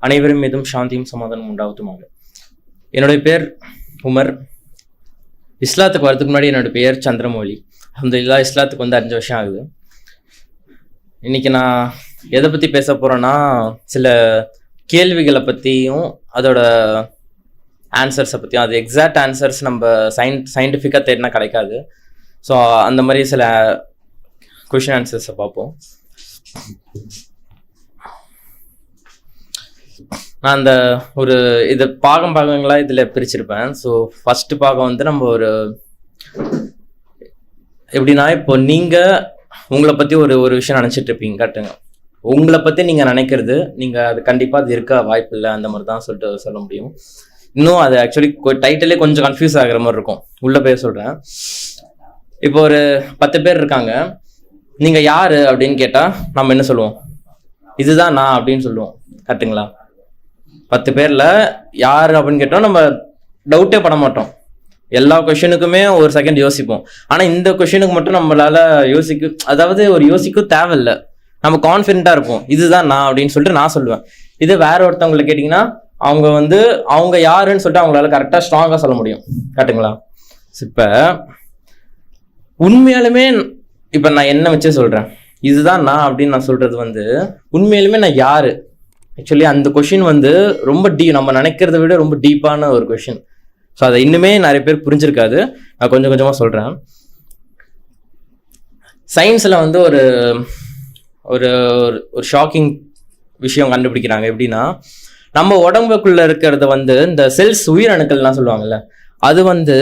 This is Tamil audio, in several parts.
அனைவரும் மீதும் சாந்தியும் சமாதானம் உண்டாவதுமாக. என்னுடைய பேர் உமர். இஸ்லாத்துக்கு வரதுக்கு முன்னாடி என்னோடய பேர் சந்திரமௌலி. அல்ஹம்துலில்லாஹ் இஸ்லாத்துக்கு வந்து 5 வருஷம் ஆகுது. இன்னைக்கு நான் எதை பற்றி பேச போகிறேன்னா, சில கேள்விகளை பற்றியும் அதோட ஆன்சர்ஸை பற்றியும். அது எக்ஸாக்ட் ஆன்சர்ஸ் நம்ம சயின்டிஃபிக்காக தேடினா கிடைக்காது. ஸோ அந்த மாதிரி சில கொஷின் ஆன்சர்ஸை பார்ப்போம். நான் அந்த ஒரு இது பாகங்களா இதில் பிரிச்சிருப்பேன். ஸோ ஃபஸ்ட்டு பாகம் வந்து நம்ம ஒரு எப்படின்னா, இப்போ நீங்கள் உங்களை பற்றி ஒரு விஷயம் நினச்சிட்டு இருப்பீங்க, கரெக்டுங்க. உங்களை பற்றி நீங்கள் நினைக்கிறது, நீங்கள் அது கண்டிப்பாக அது இருக்க வாய்ப்பு இல்லை, அந்த மாதிரி தான் சொல்ல முடியும். இன்னும் அது ஆக்சுவலி டைட்டிலே கொஞ்சம் கன்ஃபியூஸ் ஆகிற மாதிரி இருக்கும். உள்ளே போய் சொல்கிறேன். இப்போ ஒரு 10 பேர் இருக்காங்க. நீங்கள் யார் அப்படின்னு கேட்டால் நம்ம என்ன சொல்லுவோம்? இதுதான் நான் அப்படின்னு சொல்லுவோம், கரெக்டுங்களா? 10 பேரில் யார் அப்படின்னு கேட்டோம், நம்ம டவுட்டே பட மாட்டோம். எல்லா கொஷனுக்குமே ஒரு செகண்ட் யோசிப்போம். ஆனால் இந்த கொஷனுக்கு மட்டும் நம்மளால யோசிக்க தேவையில்லை. நம்ம கான்ஃபிடென்ட்டாக இருப்போம், இதுதான் நான் அப்படின்னு சொல்லிட்டு நான் சொல்லுவேன். இது வேற ஒருத்தவங்களை கேட்டிங்கன்னா அவங்க யாருன்னு சொல்லிட்டு அவங்களால கரெக்டாக ஸ்ட்ராங்காக சொல்ல முடியும், கரெக்டுங்களா? இப்போ உண்மையாலுமே இப்போ நான் என்ன வச்சே சொல்கிறேன், இதுதான் நான் அப்படின்னு நான் சொல்கிறது வந்து உண்மையாலுமே நான் யார்? ஆக்சுவலி அந்த கொஷின் வந்து ரொம்ப நம்ம நினைக்கிறத விட ரொம்ப டீப்பான ஒரு கொஷின். ஸோ அதை இன்னுமே நிறைய பேர் புரிஞ்சிருக்காது. நான் கொஞ்சம் கொஞ்சமாக சொல்கிறேன். சயின்ஸில் வந்து ஒரு ஒரு ஒரு ஷாக்கிங் விஷயம் கண்டுபிடிக்கிறாங்க. எப்படின்னா, நம்ம உடம்புக்குள்ளே இருக்கிறத வந்து இந்த செல்ஸ் உயிரணுக்கள்லாம் சொல்லுவாங்கல்ல, அது வந்து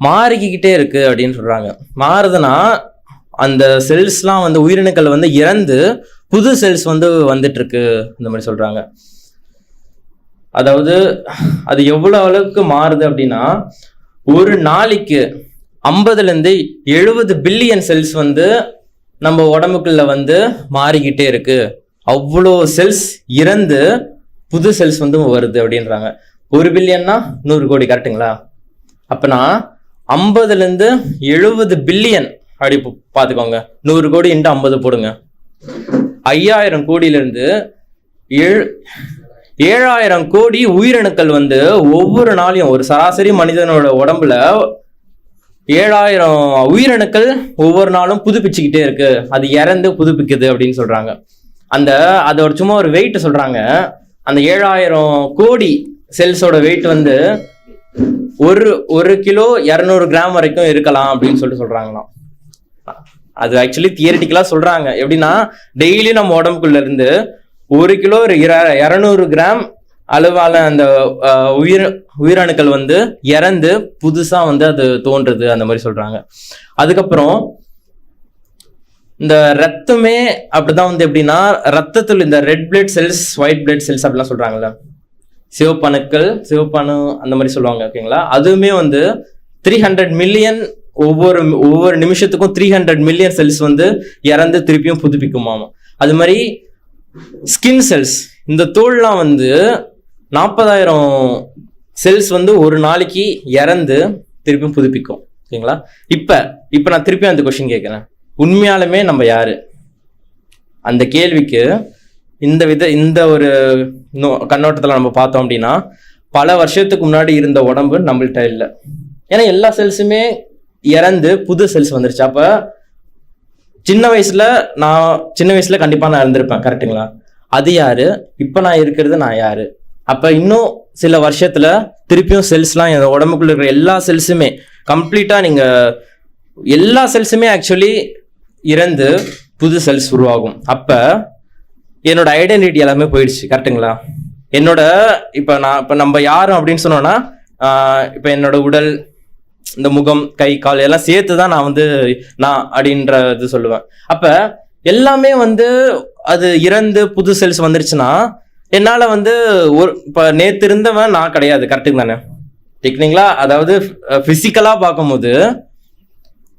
மாறிக்கிட்டே இருக்கு அப்படின்னு சொல்கிறாங்க. மாறுதுன்னா அந்த செல்ஸ்லாம் வந்து உயிரணுக்கள் வந்து இறந்து புது செல்ஸ் வந்து வந்துட்டு இருக்கு, இந்த மாதிரி சொல்றாங்க. அதாவது அது எவ்வளவு அளவுக்கு மாறுது அப்படின்னா, ஒரு நாளைக்கு 50-70 பில்லியன் செல்ஸ் வந்து நம்ம உடம்புக்குள்ள வந்து மாறிக்கிட்டே இருக்கு. அவ்வளோ செல்ஸ் இறந்து புது செல்ஸ் வந்து வருது அப்படின்றாங்க. 1 பில்லியன்னா 100 கோடி, கரெக்டுங்களா? அப்பனா 50-70 பில்லியன் அப்படி பார்த்துக்கோங்க. 100 கோடி × 50 போடுங்க. 5000 கோடியிலிருந்து 7000 கோடி உயிரணுக்கள் வந்து ஒவ்வொரு நாளையும் ஒரு சராசரி மனிதனோட உடம்புல 7000 உயிரணுக்கள் ஒவ்வொரு நாளும் புதுப்பிச்சுக்கிட்டே இருக்கு. அது இறந்து புதுப்பிக்குது அப்படின்னு சொல்றாங்க. அதோட சும்மா ஒரு வெயிட் சொல்றாங்க. அந்த 7000 கோடி செல்ஸோட வெயிட் வந்து ஒரு கிலோ 200 கிராம் வரைக்கும் இருக்கலாம் அப்படின்னு சொல்றாங்களாம். அது ஆக்சுவலி தியரிட்டிக்கலா சொல்றாங்க. எப்படின்னா, டெய்லி நம்ம உடம்புக்குள்ள இருந்து 1 கிலோ 200 கிராம் அளவான அந்த உயிரணுக்கள் வந்து இறந்து புதுசா வந்து அது தோன்றுது, அந்த மாதிரி சொல்றாங்க. அதுக்கப்புறம் இந்த ரத்தமே அப்படிதான் வந்து எப்படின்னா, ரத்தத்தில் இந்த red blood cells, white blood cells அப்படிலாம் சொல்றாங்கல்ல, சிவப்பணு அந்த மாதிரி சொல்லுவாங்க, ஓகேங்களா? அதுவுமே வந்து 300 மில்லியன் ஒவ்வொரு நிமிஷத்துக்கும் 300 மில்லியன் செல்ஸ் வந்து இறந்து திருப்பியும் புதுப்பிக்குமாமா. அது மாதிரி ஸ்கின் செல்ஸ், இந்த தோல்லாம் வந்து 40,000 செல்ஸ் வந்து ஒரு நாளைக்கு இறந்து திருப்பியும் புதுப்பிக்கும், ஓகேங்களா? இப்ப நான் திருப்பியும் அந்த கொஸ்டின் கேட்கிறேன், உண்மையாலுமே நம்ம யாரு? அந்த கேள்விக்கு இந்த ஒரு கண்ணோட்டத்துல நம்ம பார்த்தோம் அப்படின்னா, பல வருஷத்துக்கு முன்னாடி இருந்த உடம்பு நம்மள்கிட்ட இல்லை. ஏன்னா எல்லா செல்ஸுமே இறந்து புது செல்ஸ் வந்துருச்சு. அப்ப சின்ன வயசுல கண்டிப்பா நான் இருந்திருப்பேன், கரெக்டுங்களா? அது யாரு? இப்ப நான் இருக்கிறது நான் யாரு? அப்ப இன்னும் சில வருஷத்துல திருப்பியும் செல்ஸ்லாம் என் உடம்புக்குள்ள இருக்கிற எல்லா செல்ஸுமே கம்ப்ளீட்டா எல்லா செல்ஸுமே ஆக்சுவலி இறந்து புது செல்ஸ் உருவாகும். அப்ப என்னோட ஐடென்டிட்டி எல்லாமே போயிடுச்சு, கரெக்டுங்களா? இப்ப நம்ம யாரும் அப்படின்னு சொன்னோம்னா, இப்ப என்னோட உடல், இந்த முகம், கை, கால் எல்லாம் சேர்த்துதான் நான் அப்படின்றது சொல்லுவேன். அப்ப எல்லாமே வந்து அது இறந்து புது செல்ஸ் வந்துருச்சுன்னா, என்னால வந்து இப்ப நேத்து இருந்தவன் நான் கிடையாது, கரெக்டுங்க தானே? டெக்னிக்கலா, அதாவது பிசிக்கலா பார்க்கும்போது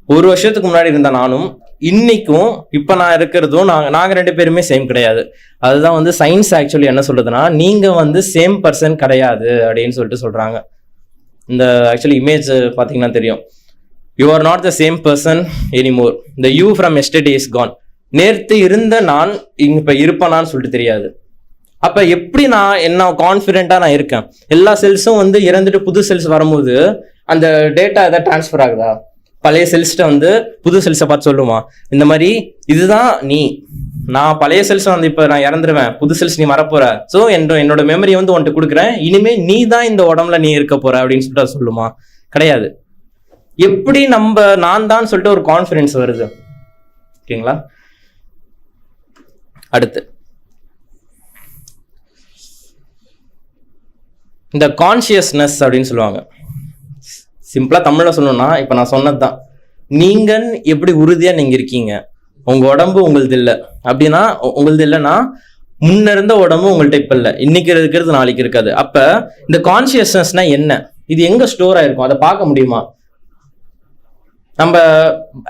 1 வருஷத்துக்கு முன்னாடி இருந்த நானும் இன்னைக்கும் இப்ப நான் இருக்கிறதும் நாங்க 2 பேருமே சேம் கிடையாது. அதுதான் வந்து சயின்ஸ் ஆக்சுவலி என்ன சொல்றதுன்னா, நீங்க வந்து சேம் பர்சன் கிடையாது அப்படின்னு சொல்லிட்டு சொல்றாங்க. இந்த ஆக்சுவலி இமேஜ் பார்த்தீங்கன்னா தெரியும். You are not the same person anymore, the you from yesterday is gone. நேற்று இருந்த நான் இப்ப இருப்பனான்னு சொல்லிட்டு தெரியாது. அப்ப எப்படி நான் என்ன கான்ஃபிடென்ட்டா நான் இருக்கேன்? எல்லா செல்ஸும் வந்து இறந்துட்டு புது செல்ஸ் வரும்போது அந்த டேட்டா எதாவது டிரான்ஸ்ஃபர் ஆகுதா? பழைய செல்ஸ்ட வந்து புது செல்ஸை பார்த்து சொல்லுமா இந்த மாதிரி இதுதான் நீ, நான் பழைய செல்ஸ் வந்து இப்ப நான் இறந்துருவேன், புது செல்ஸ் நீ வரப்போற, ஸோ என்னோட மெமரி வந்து உன்ட்டு கொடுக்குறேன், இனிமே நீ தான் இந்த உடம்புல நீ இருக்க போற அப்படின்னு சொல்லிட்டு சொல்லுமா? கிடையாது. எப்படி நான் தான் சொல்லிட்டு ஒரு கான்ஃபிடன்ஸ் வருது? ஓகேங்களா? அடுத்து இந்த கான்சியஸ்னஸ் அப்படின்னு சொல்லுவாங்க. சிம்பிளா தமிழ்ல சொல்லணும்னா இப்ப நான் சொன்னதுதான், நீங்க எப்படி உறுதியா நீங்க இருக்கீங்க, உங்க உடம்பு உங்களது இல்லை அப்படின்னா, உங்களது இல்லைன்னா முன்ன இருந்த உடம்பு உங்கள்ட்ட இப்ப இல்லை, இன்னைக்கு இருக்கிறது நாளைக்கு இருக்காது. அப்ப இந்த கான்சியஸ்னஸ்னா என்ன, இது எங்க ஸ்டோர் ஆயிருக்கும், அதை பார்க்க முடியுமா? நம்ம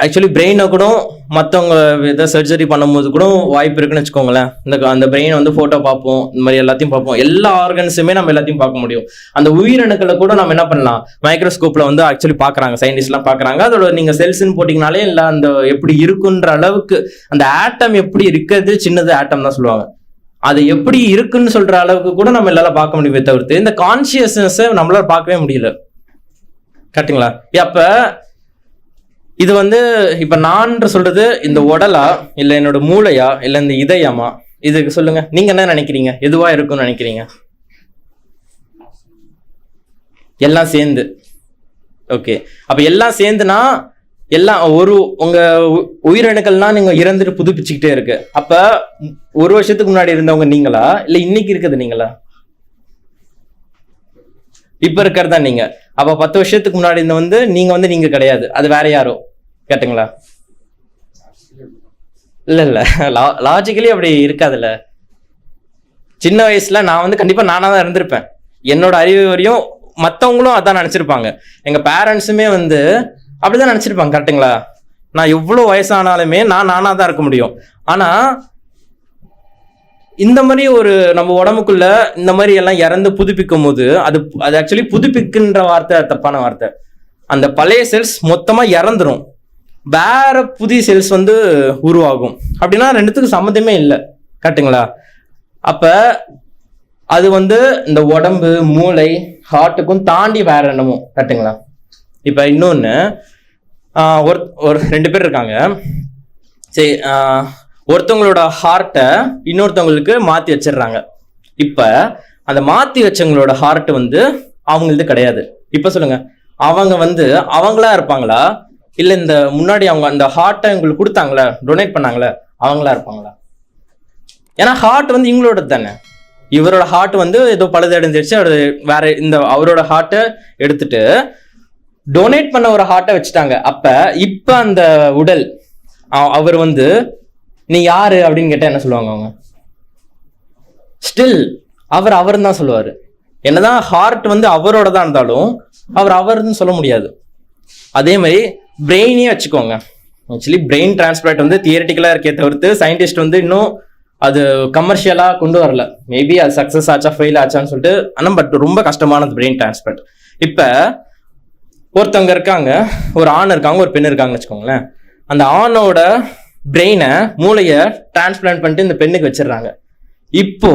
ஆக்சுவலி பிரெயினை கூட மற்றவங்க ஏதாவது சர்ஜரி பண்ணும்போது கூட வாய்ப்பு இருக்குன்னு வச்சுக்கோங்களேன். அந்த பிரெயினை வந்து ஃபோட்டோ பார்ப்போம், இந்த மாதிரி எல்லாத்தையும் பார்ப்போம், எல்லா ஆர்கன்ஸுமே நம்ம எல்லாத்தையும் பார்க்க முடியும். அந்த உயிரணுக்களை கூட நம்ம என்ன பண்ணலாம், மைக்ரோஸ்கோப்ல வந்து ஆக்சுவலி பார்க்குறாங்க, சயின்டிஸ்ட்லாம் பார்க்குறாங்க. அதோட நீங்கள் செல்ஸ்ன்னு போட்டிங்கனாலே இல்லை அந்த எப்படி இருக்குன்ற அளவுக்கு, அந்த ஆட்டம் எப்படி இருக்கிறது, சின்னது ஆட்டம் தான் சொல்லுவாங்க, அது எப்படி இருக்குன்னு சொல்ற அளவுக்கு கூட நம்ம எல்லாரும் பார்க்க முடியுமே தவிர்த்து இந்த கான்சியஸ்னஸை நம்மளால பார்க்கவே முடியல. கரெக்டுங்களா? அப்ப இது வந்து இப்ப நான் சொல்றது இந்த உடலா இல்ல என்னோட மூளையா இல்ல இந்த இதயமா, இதுக்கு சொல்லுங்க, நீங்க என்ன நினைக்கிறீங்க, எதுவா இருக்கும்னு நினைக்கிறீங்க? எல்லாம் சேர்ந்து. ஓகே, அப்ப எல்லாம் சேர்ந்துனா எல்லாம் உங்க உயிரணுக்கள்னா நீங்க இறந்துட்டு புதுப்பிச்சுக்கிட்டே இருக்கு. அப்ப ஒரு வருஷத்துக்கு முன்னாடி இருந்தவங்க நீங்களா இல்ல இன்னைக்கு இருக்கிறது நீங்களா? இப்ப இருக்கிறதா நீங்க. அப்ப 10 வருஷத்துக்கு முன்னாடி இருந்த வந்து நீங்க கிடையாது, அது வேற யாரோ. கேட்டுங்களா? இல்ல லாஜிக்கலி அப்படி இருக்காதுல்ல. சின்ன வயசுல நான் வந்து கண்டிப்பா நானா தான் இருந்திருப்பேன், என்னோட அறிவு வரையும் மற்றவங்களும் அதான் நினைச்சிருப்பாங்க, எங்க பேரண்ட்ஸுமே வந்து அப்படிதான் நினைச்சிருப்பாங்க. கரெக்டுங்களா? நான் எவ்வளவு வயசானாலுமே நான் நானா தான் இருக்க முடியும். ஆனா இந்த மாதிரி ஒரு நம்ம உடம்புக்குள்ள இந்த மாதிரி எல்லாம் இறந்து புதுப்பிக்கும் போது அது ஆக்சுவலி புதுப்பிக்கின்ற வார்த்தை தப்பான வார்த்தை. அந்த பழைய செல்ஸ் மொத்தமா இறந்துரும், வேற புதிய செல்ஸ் வந்து உருவாகும். அப்படின்னா ரெண்டுத்துக்கும் சம்மந்தமே இல்லை. கரெக்டுங்களா? அப்ப அது வந்து இந்த உடம்பு மூளை ஹார்ட்டுக்கும் தாண்டி வேற என்னமோ. கரெக்டுங்களா? இப்ப இன்னொன்னு, ஒரு 2 பேர் இருக்காங்க, சரி, ஒருத்தவங்களோட ஹார்ட்டை இன்னொருத்தவங்களுக்கு மாத்தி வச்சிடுறாங்க. இப்ப அந்த மாத்தி வச்சவங்களோட ஹார்ட் வந்து அவங்களது கிடையாது. இப்ப சொல்லுங்க, அவங்க வந்து அவங்களா இருப்பாங்களா இல்ல இந்த முன்னாடி அவங்க அந்த ஹார்ட்டை உங்களுக்கு கொடுத்தாங்களே, டொனேட் பண்ணாங்களே, அவங்களா இருப்பாங்களா? ஏன்னா ஹார்ட் வந்து இவங்களோட தானே. இவரோட ஹார்ட் வந்து ஏதோ பழுதடைஞ்சிருச்சு, வேற இந்த அவரோட ஹார்ட்டை எடுத்துட்டு டொனேட் பண்ண ஒரு ஹார்ட்டை வச்சுட்டாங்க. இப்ப அந்த உடல் அவர் வந்து நீ யாரு அப்படின்னு கேட்டா என்ன சொல்லுவாங்க அவங்க? ஸ்டில் அவர் தான் சொல்லுவாரு. என்னதான் ஹார்ட் வந்து அவரோட தான் இருந்தாலும் அவர்னு சொல்ல முடியாது. அதே மாதிரி பிரெயினே வச்சுக்கோங்க. ஆக்சுவலி பிரெயின் டிரான்ஸ்பிளான்ட் வந்து தியரிட்டிக்கலா இருக்கே தவிர்த்து சயின்டிஸ்ட் வந்து இன்னும் அது கமர்ஷியலா கொண்டு வரல. மேபி அது சக்சஸ் ஆச்சா ஃபெயில் ஆச்சான்னு சொல்லிட்டு. ஆனா பட் ரொம்ப கஷ்டமானது பிரெயின் டிரான்ஸ்பிளான்ட். இப்ப ஒருத்தவங்க இருக்காங்க, ஒரு ஆண் இருக்காங்க, ஒரு பெண் இருக்காங்கன்னு வச்சுக்கோங்களேன். அந்த ஆணோட பிரெயினை மூளைய டிரான்ஸ்பிளான்ட் பண்ணிட்டு இந்த பெண்ணுக்கு வச்சிடுறாங்க. இப்போ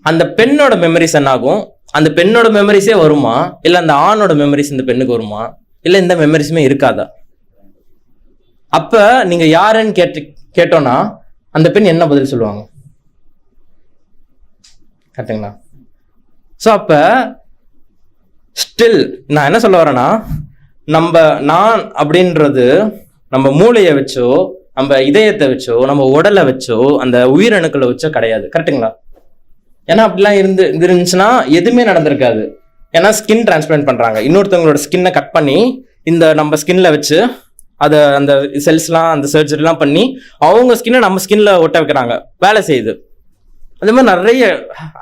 அந்த பெண்ணோட மெமரிஸ் என்ன ஆகும்? அந்த பெண்ணோட மெமரிஸே வருமா இல்ல அந்த ஆணோட மெமரிஸ் இந்த பெண்ணுக்கு வருமா இல்ல இந்த மெமரிஸுமே இருக்காதா? அப்ப நீங்க யாருன்னு கேட்டோம்னா அந்த பெண் என்ன பதில் சொல்லுவாங்க? கரெக்டுங்களா? ஸோ அப்ப ஸ்டில் நான் என்ன சொல்ல வரேன்னா, நான் அப்படின்றது நம்ம மூளையை வச்சோ நம்ம இதயத்தை வச்சோ நம்ம உடலை வச்சோ அந்த உயிரணுக்களை வச்சோ கிடையாது. கரெக்டுங்களா? ஏன்னா அப்படிலாம் இருந்துச்சுன்னா எதுவுமே நடந்திருக்காது. ஏன்னா ஸ்கின் டிரான்ஸ்பிளான்ட் பண்றாங்க, இன்னொருத்தவங்களோட ஸ்கின்னை கட் பண்ணி இந்த நம்ம ஸ்கின்ல வச்சு அதை அந்த செல்ஸ்லாம் அந்த சர்ஜரிலாம் பண்ணி அவங்க ஸ்கின்னை நம்ம ஸ்கின்ல ஒட்ட வைக்கிறாங்க, வேலை செய்யுது. அதே மாதிரி நிறைய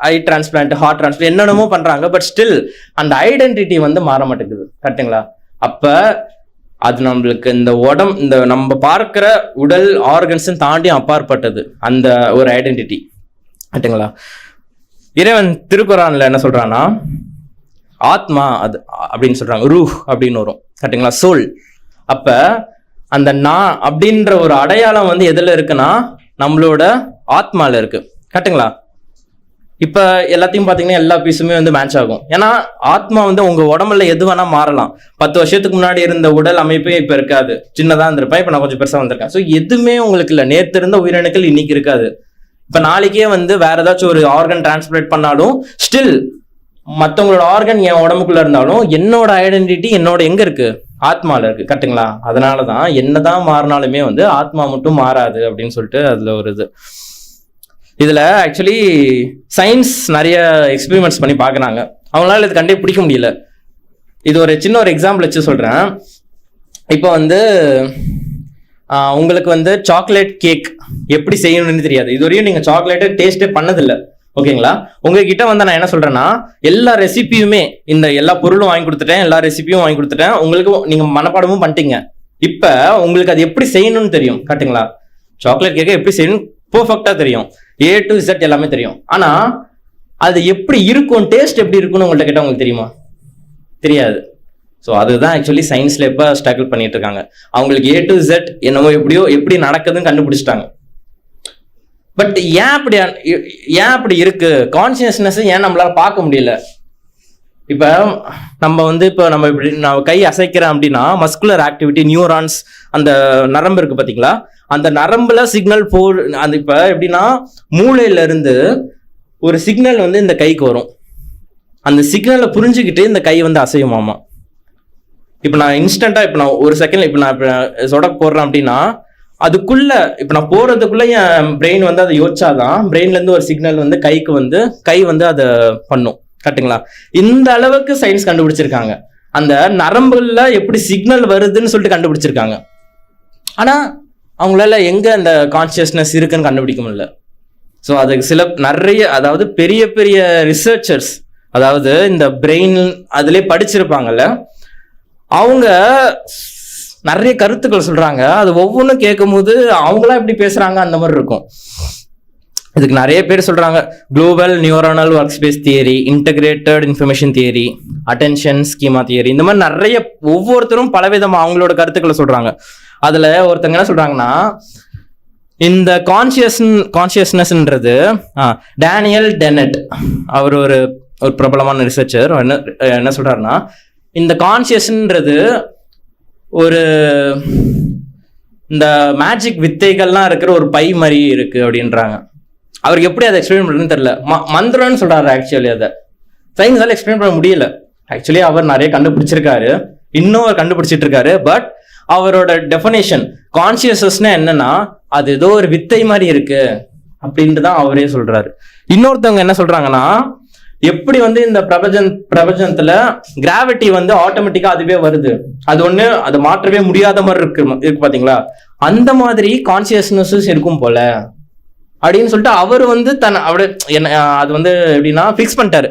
ஐ டிரான்ஸ்பிளான்ட், ஹார்ட் டிரான்ஸ்பிளான்ட் என்னென்னமோ பண்றாங்க. பட் ஸ்டில் அந்த ஐடென்டிட்டி வந்து மாற மாட்டேங்குது. கரெக்டுங்களா? அப்ப அது நம்மளுக்கு இந்த நம்ம பார்க்கிற உடல் ஆர்கன்ஸ் தாண்டி அப்பாற்பட்டது அந்த ஒரு ஐடென்டிட்டி. கரெக்டுங்களா? இறைவன் திருக்குரான்ல என்ன சொல்றான்னா ஆத்மா அது அப்படின்னு சொல்றாங்க, ரூஹ் அப்படின்னு வரும். கரெக்டுங்களா? சோல். அப்ப அந்த நான் அப்படின்ற ஒரு அடையாளம் வந்து எதுல இருக்குன்னா நம்மளோட ஆத்மால இருக்கு. கரெக்டுங்களா? இப்ப எல்லாத்தையும் பாத்தீங்கன்னா எல்லா பீஸுமே வந்து மேட்ச் ஆகும். ஏன்னா ஆத்மா வந்து உங்க உடம்புல எது வேணா மாறலாம். 10 வருஷத்துக்கு முன்னாடி இருந்த உடல் அமைப்பே இப்ப இருக்காது. சின்னதா இருந்திருப்பேன், இப்ப நான் கொஞ்சம் பெருசா வந்திருக்கேன். ஸோ எதுவுமே உங்களுக்கு இல்ல. நேற்று இருந்த உயிரணுக்கள் இன்னைக்கு இருக்காது. இப்ப நாளைக்கே வந்து வேற ஏதாச்சும் ஒரு ஆர்கன் டிரான்ஸ்பிளேட் பண்ணாலும் ஸ்டில் மற்றவங்களோட ஆர்கன் என் உடம்புக்குள்ள இருந்தாலும் என்னோட ஐடென்டிட்டி என்னோட எங்க இருக்கு, ஆத்மால இருக்கு. கரெக்டுங்களா? அதனாலதான் என்னதான் மாறினாலுமே வந்து ஆத்மா மட்டும் மாறாது அப்படின்னு சொல்லிட்டு அதுல ஒரு இது. இதுல ஆக்சுவலி சயின்ஸ் நிறைய எக்ஸ்பெரிமெண்ட்ஸ் பண்ணி பாக்குறாங்க. அவங்களால இது கண்டே பிடிக்க முடியல. இது ஒரு சின்ன ஒரு எக்ஸாம்பிள் வச்சு சொல்றேன். இப்போ வந்து உங்களுக்கு வந்து சாக்லேட் கேக் எப்படி செய்யணும்னு தெரியாது. இதுவரையும் நீங்க சாக்லேட்டை டேஸ்டே பண்ணதில்லை. ஓகேங்களா? உங்ககிட்ட வந்து நான் என்ன சொல்றேன்னா, எல்லா ரெசிபியுமே இந்த எல்லா பொருளும் வாங்கி கொடுத்துட்டேன், எல்லா ரெசிபியும் வாங்கி கொடுத்துட்டேன், உங்களுக்கு நீங்க மனப்பாடமும் பண்ணிட்டீங்க. இப்ப உங்களுக்கு அது எப்படி செய்யணும்னு தெரியும். கரெக்டுங்களா? சாக்லேட் கேக்கை எப்படி செய்யணும் பெர்ஃபெக்டா தெரியும். A to Z எல்லாமே தெரியும். ஆனா அது எப்படி இருக்கும், டேஸ்ட் எப்படி இருக்கும்னு உங்கள்ட்ட கேட்டா உங்களுக்கு தெரியுமா? தெரியாது. ஸோ அதுதான் ஆக்சுவலி சயின்ஸ்ல இப்ப ஸ்ட்ரகிள் பண்ணிட்டு இருக்காங்க. அவங்களுக்கு A to Z என்னவோ எப்படியோ எப்படி நடக்குதுன்னு கண்டுபிடிச்சிட்டாங்க. பட் ஏன் அப்படி இருக்கு? கான்சியஸ்னஸ் ஏன் நம்மளால பார்க்க முடியல? இப்ப நம்ம வந்து நம்ம இப்படி நான் கை அசைக்கிறேன் அப்படின்னா மஸ்குலர் ஆக்டிவிட்டி, நியூரான்ஸ், அந்த நரம்பு இருக்கு பாத்தீங்களா, அந்த நரம்புல சிக்னல் அந்த இப்ப எப்படின்னா மூளையில இருந்து ஒரு சிக்னல் வந்து இந்த கைக்கு வரும். அந்த சிக்னலை புரிஞ்சுக்கிட்டு இந்த கை வந்து அசையுமாமா. இப்ப நான் இன்ஸ்டன்டா இப்ப நான் ஒரு செகண்ட்ல இப்ப நான் சொடக்கு போடுறேன் அப்படின்னா அதுக்குள்ள இப்ப நான் போறதுக்குள்ள என் பிரெயின் வந்து அதை யோசிச்சாதான் பிரெயின்ல இருந்து ஒரு சிக்னல் வந்து கைக்கு வந்து கை வந்து அதை பண்ணும். கரெக்டுங்களா? இந்த அளவுக்கு சயின்ஸ் கண்டுபிடிச்சிருக்காங்க. அந்த நரம்புல எப்படி சிக்னல் வருதுன்னு சொல்லிட்டு கண்டுபிடிச்சிருக்காங்க. ஆனா அவங்களால எங்க அந்த கான்சியஸ்னஸ் இருக்குன்னு கண்டுபிடிக்க முடியல. ஸோ அதுக்கு நிறைய அதாவது பெரிய பெரிய ரிசர்ச்சர்ஸ், அதாவது இந்த பிரெயின் அதுலயே படிச்சிருப்பாங்கல்ல, அவங்க நிறைய கருத்துக்கள் சொல்றாங்க. அது ஒவ்வொன்றும் கேட்கும் போது அவங்களா எப்படி பேசுறாங்க அந்த மாதிரி இருக்கும். இதுக்கு நிறைய பேர் சொல்றாங்க global neuronal work space theory, integrated information theory, attention schema theory, இந்த மாதிரி நிறைய ஒவ்வொருத்தரும் பலவிதமா அவங்களோட கருத்துக்களை சொல்றாங்க. அதுல ஒருத்தங்க என்ன சொல்றாங்கன்னா, இந்த கான்சியஸ்னஸ்ன்றது டேனியல் டெனட், அவர் ஒரு பிரபலமான ரிசர்ச்சர், என்ன சொல்றாருன்னா, இந்த கான்சியஸ்ன்றது ஒரு இந்த மேஜிக் வித்தைகள்லாம் இருக்கிற ஒரு பை மாதிரி இருக்கு அப்படின்றாங்க. அவருக்கு எப்படி அதை எக்ஸ்பிளைன் பண்றதுன்னு தெரியல. மந்திரம்னு சொல்றாரு. ஆக்சுவலி அதை சயின்ஸால எக்ஸ்பிளைன் பண்ண முடியல. ஆக்சுவலி அவர் நிறைய கண்டுபிடிச்சிருக்காரு, இன்னும் அவர் கண்டுபிடிச்சிட்டு இருக்காரு. பட் அவரோட டெஃபினேஷன் கான்சியஸ்னஸ்னா என்னன்னா, அது ஏதோ ஒரு வித்தை மாதிரி இருக்கு அப்படின்ட்டு தான் அவரே சொல்றாரு. இன்னொருத்தவங்க என்ன சொல்றாங்கன்னா, எப்படி வந்து இந்த பிரபஞ்சத்துல கிராவிட்டி வந்து ஆட்டோமேட்டிக்கா அதுவே வருது, அது ஒண்ணு அதை மாற்றவே முடியாத மாதிரி இருக்கு பாத்தீங்களா, அந்த மாதிரி கான்சியஸ்னஸ் இருக்கும் போல அப்படின்னு சொல்லிட்டு அவர் வந்து அது வந்து எப்படின்னா பிக்ஸ் பண்ணிட்டாரு.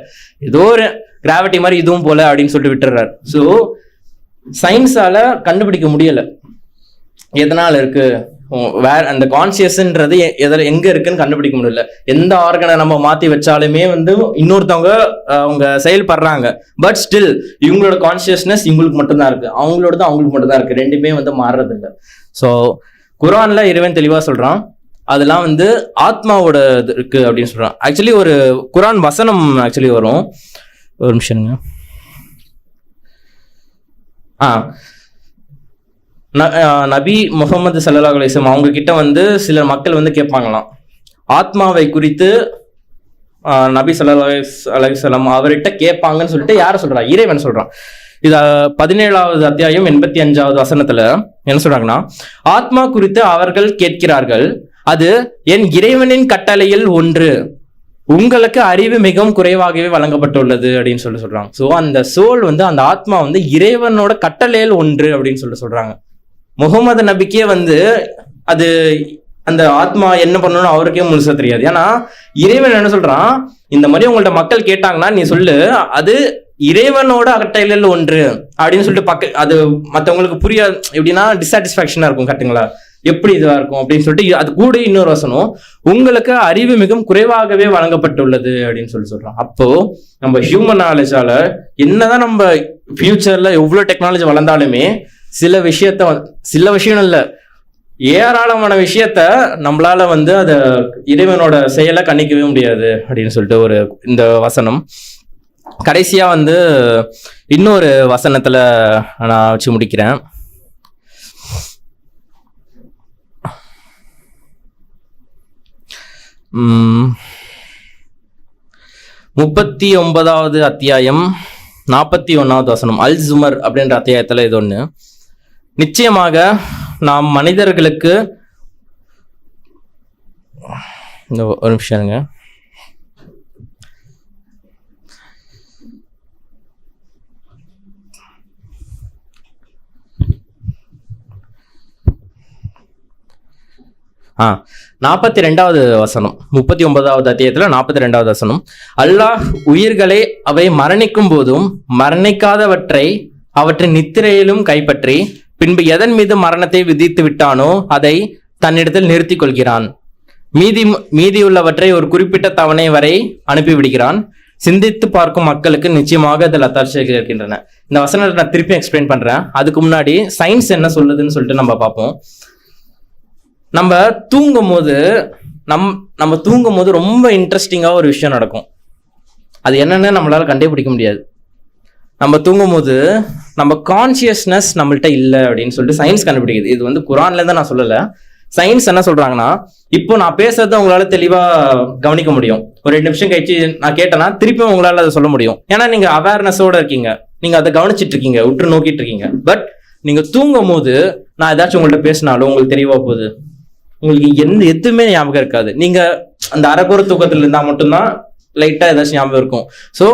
ஏதோ ஒரு கிராவிட்டி மாதிரி இதுவும் போல அப்படின்னு சொல்லிட்டு விட்டுறாரு. ஸோ சயின்ஸால கண்டுபிடிக்க முடியல எதனால இருக்கு, வேற அந்த கான்சியஸ்ன்றது எங்க இருக்குன்னு கண்டுபிடிக்க முடியல. எந்த ஆர்கனை நம்ம மாத்தி வச்சாலுமே வந்து இன்னொருத்தவங்க அவங்க செயல்படுறாங்க. பட் ஸ்டில் இவங்களோட கான்சியஸ்னஸ் இவங்களுக்கு மட்டும்தான் இருக்கு, அவங்களோட அவங்களுக்கு மட்டும்தான் இருக்கு. ரெண்டுமே வந்து மாறுறது இல்லை. ஸோ குர்ஆன்ல இறைவன் தெளிவா சொல்றான், அதெல்லாம் வந்து ஆத்மாவோட இருக்கு அப்படின்னு சொல்றான். ஆக்சுவலி ஒரு குர்ஆன் வசனம் ஆக்சுவலி வரும், ஒரு நிமிஷம்ங்க. நபி முகமது ஸல்லல்லாஹு அலைஹி வஸல்லம் அவங்க கிட்ட வந்து சில மக்கள் வந்து கேட்பாங்களாம், ஆத்மாவை குறித்து நபி ஸல்லல்லாஹு அலைஹி வஸல்லம் அவர்கிட்ட கேட்பாங்கன்னு சொல்லிட்டு யார சொல்றா, இறைவன் சொல்றான். இத 17வது அத்தியாயம் 85வது வசனத்துல என்ன சொல்றாங்கன்னா, ஆத்மா குறித்து அவர்கள் கேட்கிறார்கள், அது என் இறைவனின் கட்டளையில் ஒன்று, உங்களுக்கு அறிவு மிகவும் குறைவாகவே வழங்கப்பட்டுள்ளது அப்படின்னு சொல்றாங்க. ஸோ அந்த சோல் வந்து அந்த ஆத்மா வந்து இறைவனோட கட்டளையில் ஒன்று அப்படின்னு சொல்றாங்க. முகமது நபிக்கே வந்து அது அந்த ஆத்மா என்ன பண்ணணும்னு அவருக்கே முழுசா தெரியாது. ஏன்னா இறைவன் என்ன சொல்றான், இந்த மாதிரி உங்கள்ட்ட மக்கள் கேட்டாங்கன்னா நீ சொல்லு, அது இறைவனோட கட்டளையில் ஒன்று அப்படின்னு சொல்லிட்டு அது மற்றவங்களுக்கு புரியாது, எப்படின்னா டிசாட்டிஸ்பாக்சனா இருக்கும். கரெக்டுங்களா? எப்படி இதுவா இருக்கும் அப்படின்னு சொல்லிட்டு அது கூட இன்னொரு வசனம், உங்களுக்கு அறிவு மிகவும் குறைவாகவே வழங்கப்பட்டுள்ளது அப்படின்னு சொல்றான். அப்போ நம்ம ஹியூமன் நாலேஜால என்னதான் நம்ம ஃபியூச்சர்ல எவ்வளவு டெக்னாலஜி வளர்ந்தாலுமே சில விஷயம் இல்ல, ஏராளமான விஷயத்த நம்மளால வந்து அத இறைவனோட செயலை கணிக்கவே முடியாது அப்படின்னு சொல்லிட்டு ஒரு இந்த வசனம். கடைசியா வந்து இன்னொரு வசனத்துல நான் வச்சு முடிக்கிறேன். 39வது அத்தியாயம் 41வது வசனம். அல் ஜுமர் அப்படின்ற அத்தியாயத்துல இது ஒண்ணு. நிச்சயமாக நாம் மனிதர்களுக்கு ஒரு நிமிஷம் 42வது வசனம், 39வது அத்தியாயத்துல 42வது வசனம். அல்லாஹ் உயிர்களை அவை மரணிக்கும் போதும் மரணிக்காதவற்றை அவற்றின் நித்திரையிலும் கைப்பற்றி பின்பு எதன் மீது மரணத்தை விதித்து விட்டானோ அதை தன்னிடத்தில் நிறுத்தி கொள்கிறான். மீதியுள்ளவற்றை ஒரு குறிப்பிட்ட தவணை வரை அனுப்பிவிடுகிறான். சிந்தித்து பார்க்கும் மக்களுக்கு நிச்சயமாக அதில் அத்தாட்சிகள் இருக்கின்றன. இந்த வசனத்தை நான் திருப்பி எக்ஸ்பிளைன் பண்றேன். அதுக்கு முன்னாடி சயின்ஸ் என்ன சொல்லுதுன்னு சொல்லிட்டு நம்ம பார்ப்போம். நம்ம தூங்கும் போது ரொம்ப இன்ட்ரெஸ்டிங்கா ஒரு விஷயம் நடக்கும். அது என்னன்னு நம்மளால கண்டுபிடிக்க முடியாது. நம்ம தூங்கும் போது நம்ம கான்சியஸ்னஸ் நம்மள்ட்ட இல்லை அப்படின்னு சொல்லிட்டு சயின்ஸ் கண்டுபிடிக்குது. இது வந்து குரான்ல இருந்து நான் சொல்லல. சயின்ஸ் என்ன சொல்றாங்கன்னா, இப்போ நான் பேசுறத உங்களால தெளிவா கவனிக்க முடியும். ஒரு 2 நிமிஷம் கழிச்சு நான் கேட்டேன்னா திருப்பியும் உங்களால அதை சொல்ல முடியும். ஏன்னா நீங்க அவேர்னஸோட இருக்கீங்க, நீங்க அதை கவனிச்சிட்டு இருக்கீங்க, உற்று நோக்கிட்டு இருக்கீங்க. பட் நீங்க தூங்கும் போது நான் ஏதாச்சும் உங்கள்ட்ட பேசினாலும் உங்களுக்கு தெரியவா போகுது, உங்களுக்கு எதுவுமே ஞாபகம் இருக்காது. நீங்க அந்த அரைக்குற தூக்கத்துல இருந்தா மட்டும்தான் லைட்டா ஏதாச்சும் ஞாபகம் இருக்கும். ஸோ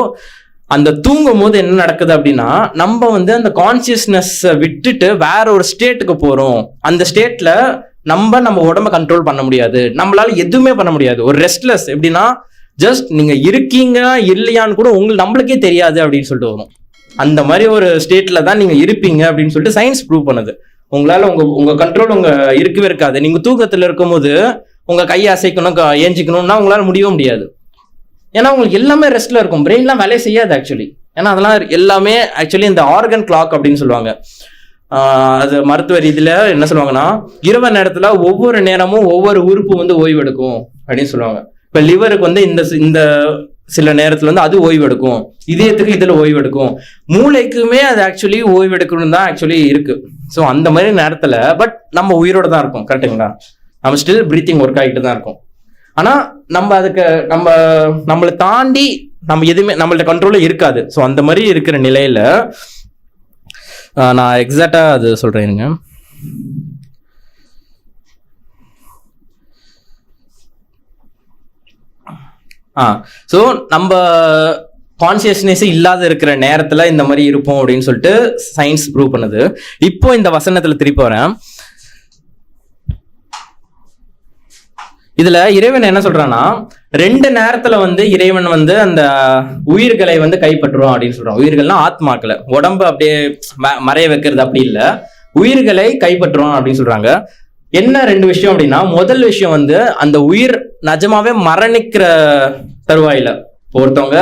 அந்த தூங்கும் போது என்ன நடக்குது அப்படின்னா, நம்ம வந்து அந்த கான்சியஸ்னஸ் விட்டுட்டு வேற ஒரு ஸ்டேட்டுக்கு போறோம். அந்த ஸ்டேட்ல நம்ம உடம்ப கண்ட்ரோல் பண்ண முடியாது, நம்மளால எதுவுமே பண்ண முடியாது. ஒரு ரெஸ்ட்லெஸ் எப்படின்னா, ஜஸ்ட் நீங்க இருக்கீங்க இல்லையான்னு கூட நம்மளுக்கே தெரியாது அப்படின்னு சொல்லிட்டு வரும். அந்த மாதிரி ஒரு ஸ்டேட்ல தான் நீங்க இருப்பீங்க அப்படின்னு சொல்லிட்டு சயின்ஸ் ப்ரூவ் பண்ணுது. உங்களால உங்க கண்ட்ரோல் இருக்கவே இருக்காது. நீங்க தூக்கத்துல இருக்கும் போது உங்க கையை அசைக்கணும், ஏஞ்சிக்கணும்னா உங்களால முடியவே முடியாது. ஏன்னா உங்களுக்கு எல்லாமே ரெஸ்ட்ல இருக்கும், பிரெயின்லாம் வேலையை செய்யாது ஆக்சுவலி. ஏன்னா அதெல்லாம் எல்லாமே ஆக்சுவலி இந்த ஆர்கன் கிளாக் அப்படின்னு சொல்லுவாங்க. அது மருத்துவ ரீதியில என்ன சொல்லுவாங்கன்னா, இரவு நேரத்துல ஒவ்வொரு நேரமும் ஒவ்வொரு உறுப்பு வந்து ஓய்வு எடுக்கும் அப்படின்னு சொல்லுவாங்க. இப்ப லிவருக்கு வந்து இந்த சில நேரத்துல வந்து அது ஓய்வு எடுக்கும், இதயத்துக்கு இதுல ஓய்வு எடுக்கும், மூளைக்குமே அது ஆக்சுவலி ஓய்வு எடுக்கணும் தான் ஆக்சுவலி இருக்கு. ஸோ அந்த மாதிரி நேரத்துல பட் நம்ம உயிரோட தான் இருக்கும், கரெக்டுங்களா? நம்ம ஸ்டில் பிரீத்திங் ஒர்க் ஆகிட்டு தான் இருக்கும். ஆனா நம்ம அதுக்கு நம்மளை தாண்டி நம்ம எதுவுமே நம்மள்ட்ட கண்ட்ரோல்ல இருக்காது. ஸோ அந்த மாதிரி இருக்கிற நிலையில நான் எக்ஸாக்டா அது சொல்றேனுங்க. ஸோ நம்ம கான்சியஸ்னஸ் இல்லாத இருக்கிற நேரத்துல இந்த மாதிரி இருப்போம் அப்படின்னு சொல்லிட்டு சயின்ஸ் ப்ரூவ் பண்ணுது. இப்போ இந்த வசனத்துல திருப்பி வரேன். இதுல இறைவன் என்ன சொல்றான்னா, 2 நேரத்துல வந்து இறைவன் வந்து அந்த உயிர்களை வந்து கைப்பற்றுவோம் அப்படின்னு சொல்றான். உயிர்கள்னா ஆத்மாக்களை, உடம்பு அப்படியே மறைய வைக்கிறது அப்படி இல்ல, உயிர்களை கைப்பற்றுவோம் அப்படின்னு சொல்றாங்க. என்ன 2 விஷயம் அப்படின்னா, முதல் விஷயம் வந்து அந்த உயிர் நிஜமாவே மரணிக்கிற தருவாயில ஒருத்தவங்க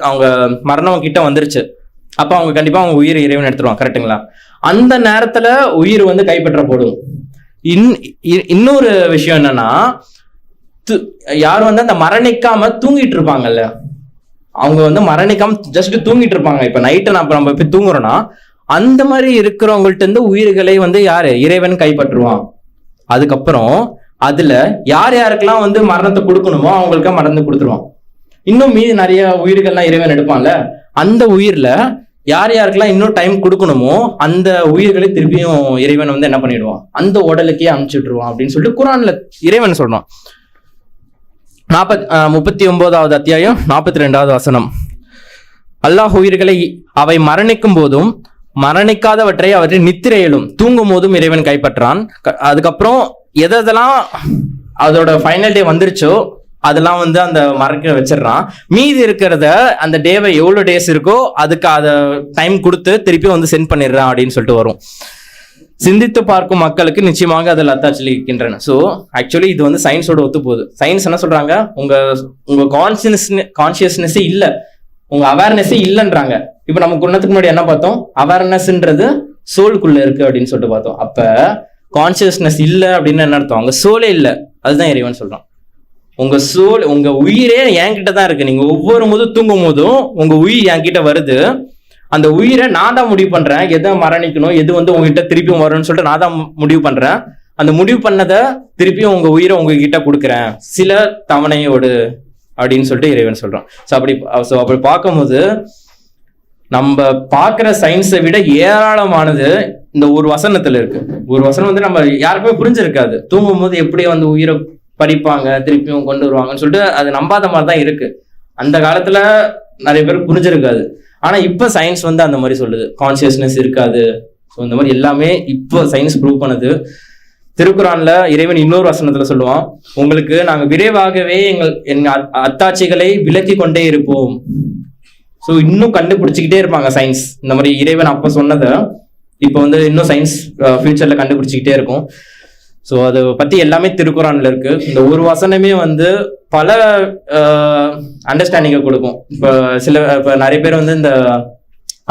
அவங்க மரணம் கிட்ட வந்துருச்சு, அப்ப அவங்க கண்டிப்பா அவங்க உயிர் இறைவன் எடுத்துருவாங்க, கரெக்டுங்களா? அந்த நேரத்துல உயிர் வந்து கைப்பற்றப்படும். இன்னொரு விஷயம் என்னன்னா, யாரும் வந்து அந்த மரணிக்காம தூங்கிட்டு இருப்பாங்கல்ல, அவங்க வந்து மரணிக்காம ஜஸ்ட் தூங்கிட்டு இருப்பாங்க. இப்ப நைட்டு நம்ம போய் தூங்குறோம்னா அந்த மாதிரி இருக்கிறவங்கள்ட்ட இருந்து உயிர்களை வந்து யாரு இறைவன் கைப்பற்றுவான். அதுக்கப்புறம் அதுல யாருக்கெல்லாம் வந்து மரணத்தை கொடுக்கணுமோ அவங்களுக்கு மருந்து கொடுத்துருவான். இன்னும் மீதி நிறைய உயிர்கள்லாம் இறைவன் எடுப்பான்ல, அந்த உயிர்ல யாருக்கெல்லாம் இன்னும் டைம் கொடுக்கணுமோ அந்த உயிர்களை திருப்பியும் இறைவன் வந்து என்ன பண்ணிடுவான், அந்த உடலுக்கே அனுப்பிச்சுட்டுருவான் அப்படின்னு சொல்லிட்டு குரான்ல இறைவன் சொல்றான். 39வது அத்தியாயம் 42வது வசனம். அல்லாஹ் உயிர்களை அவை மரணிக்கும் போதும் மரணிக்காதவற்றை அவற்றை நித்திரையிலும் தூங்கும் போதும் இறைவன் கைப்பற்றான். அதுக்கப்புறம் எதெல்லாம் அதோட ஃபைனல் டே வந்துருச்சோ அதெல்லாம் வந்து அந்த மறக்க வச்சிடறான். மீதி இருக்கிறத அந்த டேவை எவ்வளவு டேஸ் இருக்கோ அதுக்கு அதை டைம் கொடுத்து திருப்பி வந்து சென்ட் பண்ணிடுறான் அப்படின்னு சொல்லிட்டு வரும். சிந்தித்து பார்க்கும் மக்களுக்கு நிச்சயமாக அதில் அத்தாட்சியில் இருக்கின்றன. ஸோ ஆக்சுவலி இது வந்து சயின்ஸோட ஒத்து போகுது. சயின்ஸ் என்ன சொல்றாங்க, உங்க கான்சியஸ்னஸே இல்லை, உங்க அவேர்னஸே இல்லைன்றாங்க. இப்போ நம்ம குணத்துக்கு முன்னாடி என்ன பார்த்தோம், அவேர்னஸ்ன்றது சோலுக்குள்ள இருக்கு அப்படின்னு சொல்லிட்டு பார்த்தோம். அப்ப கான்சியஸ்னஸ் இல்லை அப்படின்னு என்ன அர்த்தம்? அங்க சோலே இல்லை, அதுதான் இறைவன் சொல்றான். உங்க சோல், உங்க உயிரே என்கிட்ட தான் இருக்கு. நீங்க ஒவ்வொரு போதும் தூங்கும் போதும் உங்க உயிர் என்கிட்ட வருது. அந்த உயிரை நான் தான் முடிவு பண்றேன், எதை மரணிக்கணும், எது வந்து உங்ககிட்ட திருப்பியும் வரும்னு சொல்லிட்டு நான் தான் முடிவு பண்றேன். அந்த முடிவு பண்ணதை திருப்பியும் உங்க உயிரை உங்ககிட்ட கொடுக்குறேன் சில தவணையோடு அப்படின்னு சொல்லிட்டு இறைவன் சொல்றான். ஸோ அப்படி பார்க்கும்போது நம்ம பார்க்குற சயின்ஸை விட ஏராளமானது இந்த ஒரு வசனத்துல இருக்கு. ஒரு வசனம் வந்து நம்ம யாருக்குமே புரிஞ்சிருக்காது. தூங்கும் போது எப்படி வந்து உயிரை படிப்பாங்க, திருப்பியும் கொண்டு வருவாங்கன்னு சொல்லிட்டு அது நம்பாத மாதிரி தான் இருக்கு. அந்த காலத்துல நிறைய பேருக்கு புரிஞ்சிருக்காது. ஆனா இப்ப சயின்ஸ் வந்து அந்த மாதிரி சொல்லுது, கான்சியஸ்னஸ் இருக்காது. ஸோ இந்த மாதிரி எல்லாமே இப்போ சயின்ஸ் ப்ரூவ் பண்ணுது. திருக்குறான்ல இறைவன் இன்னொரு வசனத்துல சொல்லுவான், உங்களுக்கு நாங்க விரைவாகவே எங்க அத்தாட்சிகளை விலக்கி கொண்டே இருப்போம். ஸோ இன்னும் கண்டுபிடிச்சிக்கிட்டே இருப்பாங்க சயின்ஸ். இந்த மாதிரி இறைவன் அப்ப சொன்னதை இப்போ வந்து இன்னும் சயின்ஸ் ஃபியூச்சர்ல கண்டுபிடிச்சிக்கிட்டே இருக்கும். ஸோ அதை பத்தி எல்லாமே திருக்குறான்ல இருக்கு. இந்த ஒரு வசனமே வந்து பல அண்டர்ஸ்டாண்டிங்கை கொடுக்கும். இப்போ நிறைய பேர் வந்து இந்த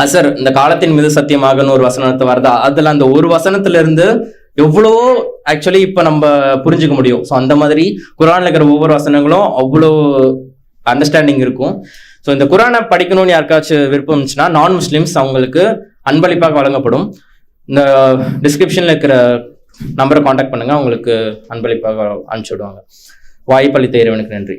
அசர், இந்த காலத்தின் மீது சத்தியமாகன்னு ஒரு வசனத்தை வருதா, அதுல அந்த ஒரு வசனத்துல இருந்து எவ்வளவோ ஆக்சுவலி இப்ப நம்ம புரிஞ்சுக்க முடியும். ஸோ அந்த மாதிரி குரான்ல இருக்கிற ஒவ்வொரு வசனங்களும் அவ்வளோ அண்டர்ஸ்டாண்டிங் இருக்கும். ஸோ இந்த குரானை படிக்கணும்னு யாருக்காச்சும் விருப்பம் இருந்துச்சுன்னா நான் முஸ்லிம்ஸ் அவங்களுக்கு அன்பளிப்பாக வழங்கப்படும். இந்த டிஸ்கிரிப்ஷன்ல இருக்கிற நம்பரை காண்டாக்ட் பண்ணுங்க, அவங்களுக்கு அன்பளிப்பாக அனுப்பிச்சு விடுவாங்க. வாய்ப்பளித்த இறைவனுக்கு நன்றி.